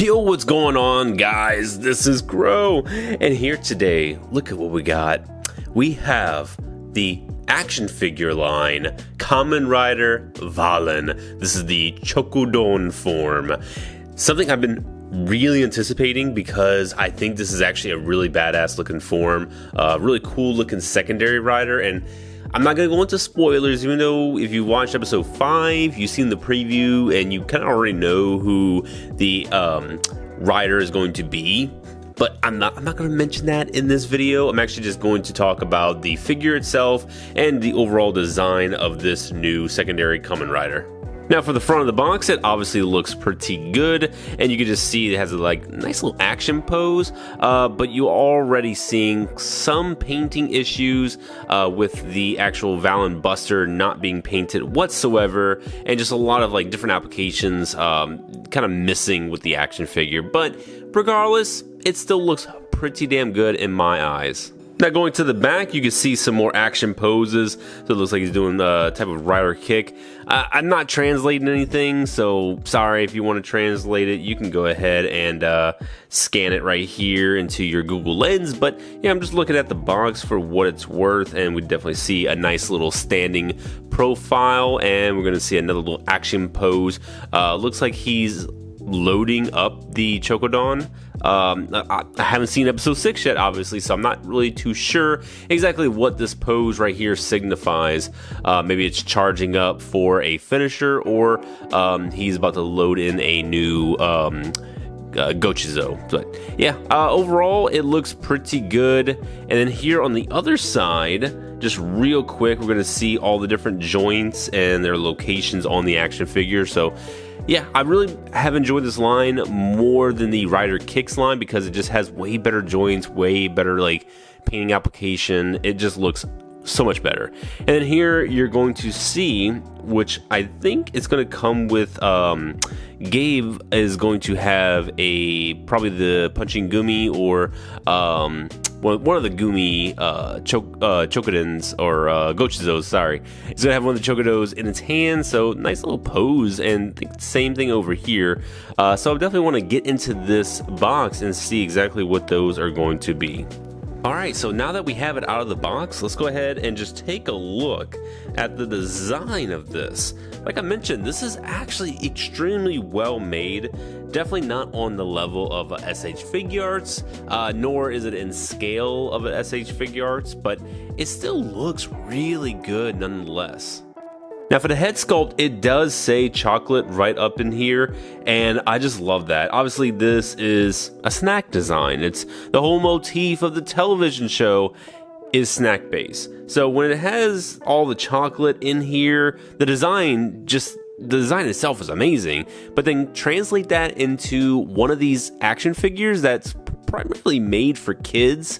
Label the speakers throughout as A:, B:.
A: Yo, what's going on, guys? This is Grow, and here today, look at what we got. We have the action figure line, Kamen Rider Valen. This is the Chocodon form. Something I've been really anticipating because I think this is actually a really badass looking form, really cool looking secondary rider, and I'm not going to go into spoilers, even though if you watched episode 5, you've seen the preview, and you kind of already know who the rider is going to be. But I'm not going to mention that in this video. I'm actually just going to talk about the figure itself and the overall design of this new secondary Kamen Rider. Now for the front of the box, it obviously looks pretty good, and you can just see it has a nice little action pose, but you're already seeing some painting issues with the actual Valen Buster not being painted whatsoever, and just a lot of different applications kind of missing with the action figure. But regardless, it still looks pretty damn good in my eyes. Now going to the back, you can see some more action poses. So it looks like he's doing the type of rider kick. I'm not translating anything, so sorry if you want to translate it. You can go ahead and scan it right here into your Google Lens. But yeah, I'm just looking at the box for what it's worth, and we definitely see a nice little standing profile, and we're going to see another little action pose. Looks like he's loading up the Chocodon. I haven't seen episode 6 yet, obviously, so I'm not really too sure exactly what this pose right here signifies. Maybe it's charging up for a finisher, or he's about to load in a new Gochizo. But yeah, overall it looks pretty good. And then here on the other side, just real quick, we're going to see all the different joints and their locations on the action figure. So yeah, I really have enjoyed this line more than the Rider Kicks line because it just has way better joints, way better painting application. It just looks so much better. And then here you're going to see, which I think is going to come with Gavv is going to have probably the punching gumi, or one of the gumi Chocodons, or Gochizos, sorry. It's gonna have one of the Chocodos in its hand, so nice little pose, and I think same thing over here. So I definitely want to get into this box and see exactly what those are going to be. Alright, so now that we have it out of the box, let's go ahead and just take a look at the design of this. Like I mentioned, this is actually extremely well made. Definitely not on the level of a SH Figuarts, nor is it in scale of a SH Figuarts, but it still looks really good nonetheless. Now for the head sculpt, it does say chocolate right up in here, and I just love that. Obviously this is a snack design. It's the whole motif of the television show is snack based. So when it has all the chocolate in here, the design itself is amazing, but then translate that into one of these action figures that's primarily made for kids.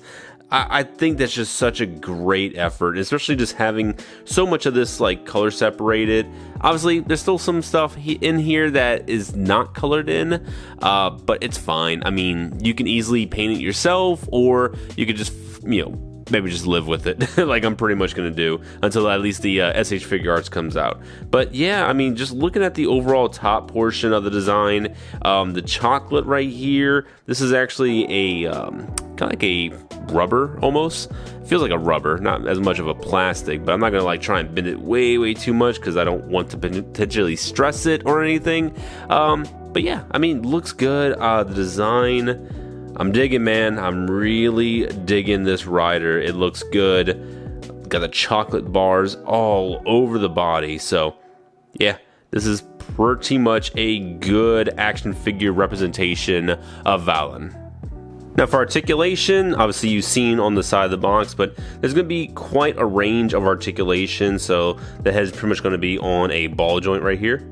A: I think that's just such a great effort, especially just having so much of this color separated. Obviously, there's still some stuff in here that is not colored in, but it's fine. I mean, you can easily paint it yourself, or you could just, maybe just live with it, like I'm pretty much going to do, until at least the SH Figuarts comes out. But yeah, I mean, just looking at the overall top portion of the design, the chocolate right here, this is actually a kind of like a rubber almost. Feels like a rubber, not as much of a plastic, but I'm not going to try and bend it way too much because I don't want to potentially stress it or anything. But yeah, I mean, looks good. The design, I'm digging, man. I'm really digging this rider. It looks good. Got the chocolate bars all over the body. So yeah, this is pretty much a good action figure representation of Valen. Now for articulation, obviously you've seen on the side of the box, but there's going to be quite a range of articulation. So the head's pretty much going to be on a ball joint right here.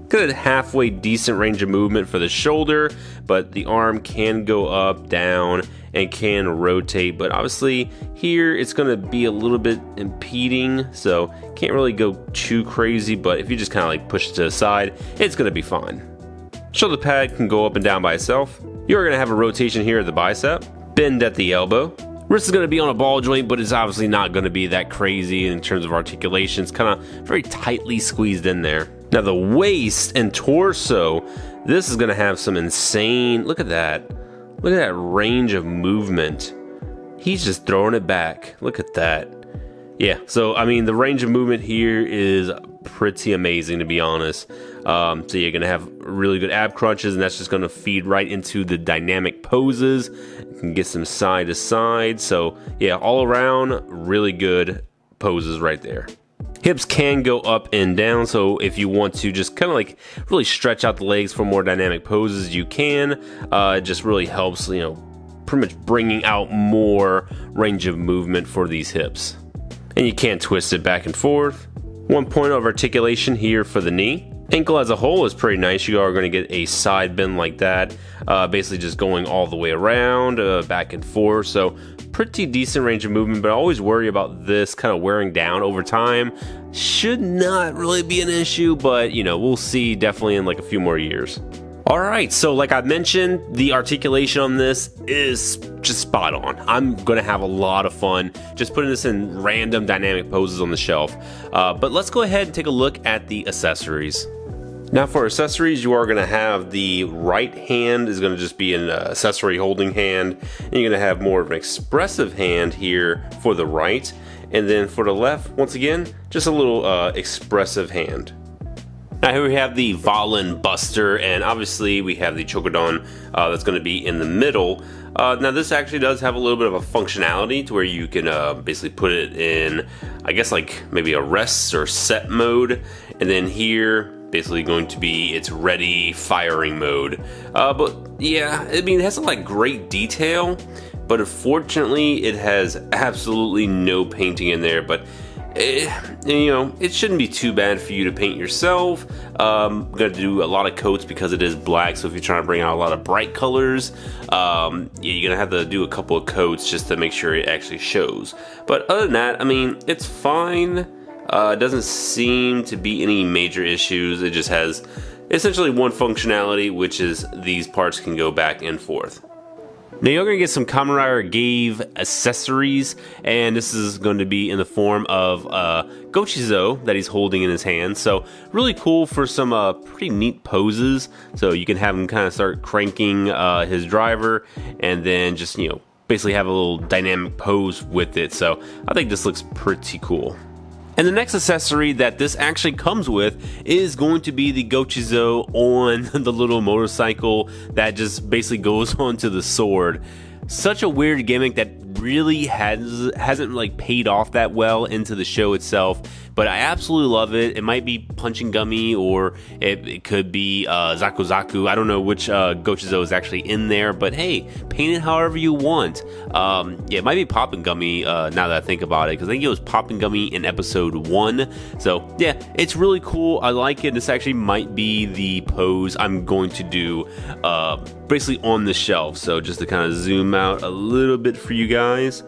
A: Got a halfway decent range of movement for the shoulder, but the arm can go up, down, and can rotate. But obviously here it's going to be a little bit impeding, so can't really go too crazy. But if you just kind of push it to the side, it's going to be fine. Shoulder pad can go up and down by itself. You're going to have a rotation here at the bicep, bend at the elbow. Wrist is going to be on a ball joint, but it's obviously not going to be that crazy in terms of articulation. It's kind of very tightly squeezed in there. Now the waist and torso, this is going to have some insane, look at that range of movement. He's just throwing it back. Look at that. Yeah, so I mean, the range of movement here is pretty amazing, to be honest. So you're gonna have really good ab crunches, and that's just gonna feed right into the dynamic poses. You can get some side to side. So yeah, all around, really good poses right there. Hips can go up and down, so if you want to just kind of like really stretch out the legs for more dynamic poses, you can. It just really helps, you know, pretty much bringing out more range of movement for these hips. And you can twist it back and forth. 1 point of articulation here for the knee. Ankle as a whole is pretty nice. You are going to get a side bend like that, basically just going all the way around, back and forth. So pretty decent range of movement, but I always worry about this kind of wearing down over time. Should not really be an issue, but you know, we'll see definitely in like a few more years. All right, so like I mentioned, the articulation on this is just spot on. I'm gonna have a lot of fun just putting this in random dynamic poses on the shelf. But let's go ahead and take a look at the accessories. Now for accessories, you are gonna have the right hand is gonna just be an accessory holding hand, and you're gonna have more of an expressive hand here for the right, and then for the left, once again, just a little expressive hand. Now here we have the Valen Buster, and obviously we have the Chocodon that's going to be in the middle. Now this actually does have a little bit of a functionality to where you can basically put it in, I guess like maybe a rest or set mode, and then here basically going to be its ready firing mode. But yeah, I mean it has like great detail, but unfortunately it has absolutely no painting in there. But you know, it shouldn't be too bad for you to paint yourself. I'm gonna do a lot of coats because it is black, so if you're trying to bring out a lot of bright colors, yeah, you're gonna have to do a couple of coats just to make sure it actually shows. But other than that, I mean, it's fine. It doesn't seem to be any major issues. It just has essentially one functionality, which is these parts can go back and forth. Now you're going to get some Kamen Rider Gavv accessories, and this is going to be in the form of Gochizo that he's holding in his hand. So really cool for some pretty neat poses. So you can have him kind of start cranking his driver, and then just, you know, basically have a little dynamic pose with it. So I think this looks pretty cool. And the next accessory that this actually comes with is going to be the Gochizo on the little motorcycle that just basically goes onto the sword. Such a weird gimmick that really hasn't like paid off that well into the show itself, but I absolutely love it. It might be Punching Gummy, or it could be Zaku Zaku. I don't know which Gochizo is actually in there, but hey, paint it however you want. Yeah, it might be Poppin' Gummy now that I think about it, because I think it was Poppin' Gummy in episode 1. So yeah, it's really cool. I like it. This actually might be the pose I'm going to do basically on the shelf. So just to kind of zoom out a little bit for you guys.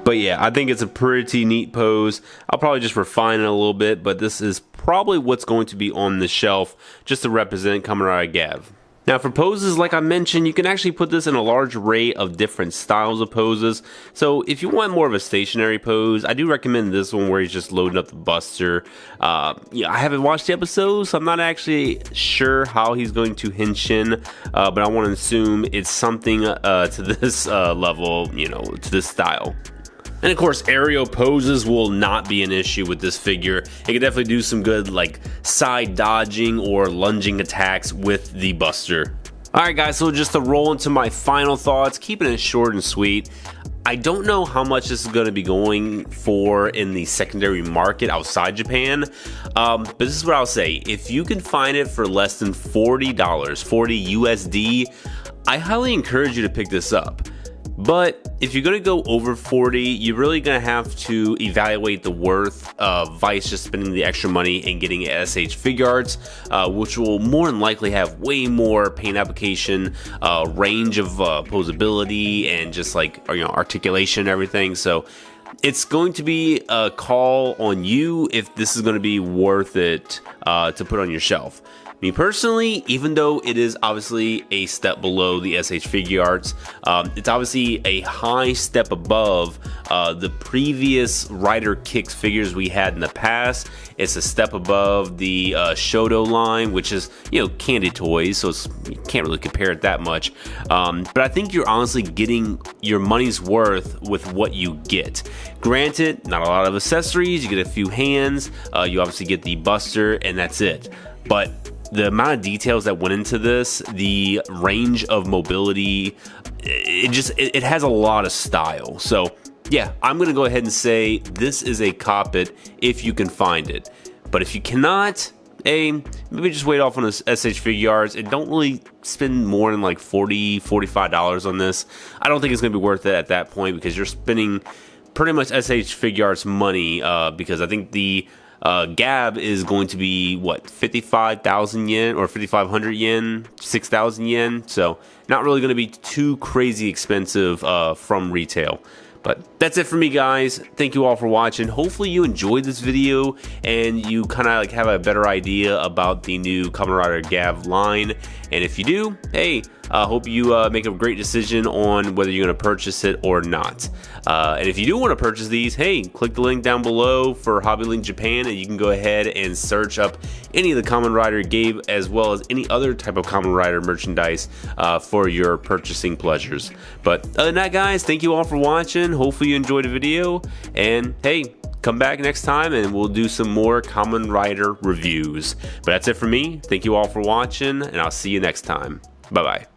A: But yeah, I think it's a pretty neat pose. I'll probably just refine it a little bit, but this is probably what's going to be on the shelf just to represent Kamen Rider Gavv. Now for poses, like I mentioned, you can actually put this in a large array of different styles of poses. So if you want more of a stationary pose, I do recommend this one where he's just loading up the Buster. Yeah, I haven't watched the episode, so I'm not actually sure how he's going to henshin, but I want to assume it's something to this level, you know, to this style. And of course, aerial poses will not be an issue with this figure. It can definitely do some good like side dodging or lunging attacks with the Buster. Alright guys, so just to roll into my final thoughts, keeping it short and sweet. I don't know how much this is going to be going for in the secondary market outside Japan, but this is what I'll say. If you can find it for less than $40, 40 USD, I highly encourage you to pick this up. But if you're going to go over 40, you're really going to have to evaluate the worth of Vice just spending the extra money and getting SH Figure Arts, which will more than likely have way more paint application, range of posability, and just like, you know, articulation and everything. So it's going to be a call on you if this is going to be worth it to put on your shelf. Me personally, even though it is obviously a step below the SH Figuarts, it's obviously a high step above the previous Rider Kicks figures we had in the past. It's a step above the Chocodon line, which is, you know, candy toys, so you can't really compare it that much. But I think you're honestly getting your money's worth with what you get. Granted, not a lot of accessories, you get a few hands, you obviously get the Buster, and that's it. But the amount of details that went into this, the range of mobility, it has a lot of style. So yeah, I'm gonna go ahead and say this is a cop it if you can find it. But if you cannot, maybe just wait off on this SH Figuarts and don't really spend more than like $40, $45 on this. I don't think it's gonna be worth it at that point, because you're spending pretty much SH Figuarts money, because I think the Gavv is going to be, what, 55,000 yen or 5,500 yen, 6,000 yen. So not really going to be too crazy expensive from retail. But that's it for me, guys. Thank you all for watching. Hopefully you enjoyed this video and you kind of like have a better idea about the new Kamen Rider Gavv line. And if you do, hey, I hope you make a great decision on whether you're going to purchase it or not. And if you do want to purchase these, hey, click the link down below for Hobby Link Japan, and you can go ahead and search up any of the Kamen Rider Gavv as well as any other type of Kamen Rider merchandise for your purchasing pleasures. But other than that, guys, thank you all for watching. Hopefully you enjoyed the video, and hey, come back next time and we'll do some more Kamen Rider reviews. But that's it for me. Thank you all for watching, and I'll see you next time. Bye-bye.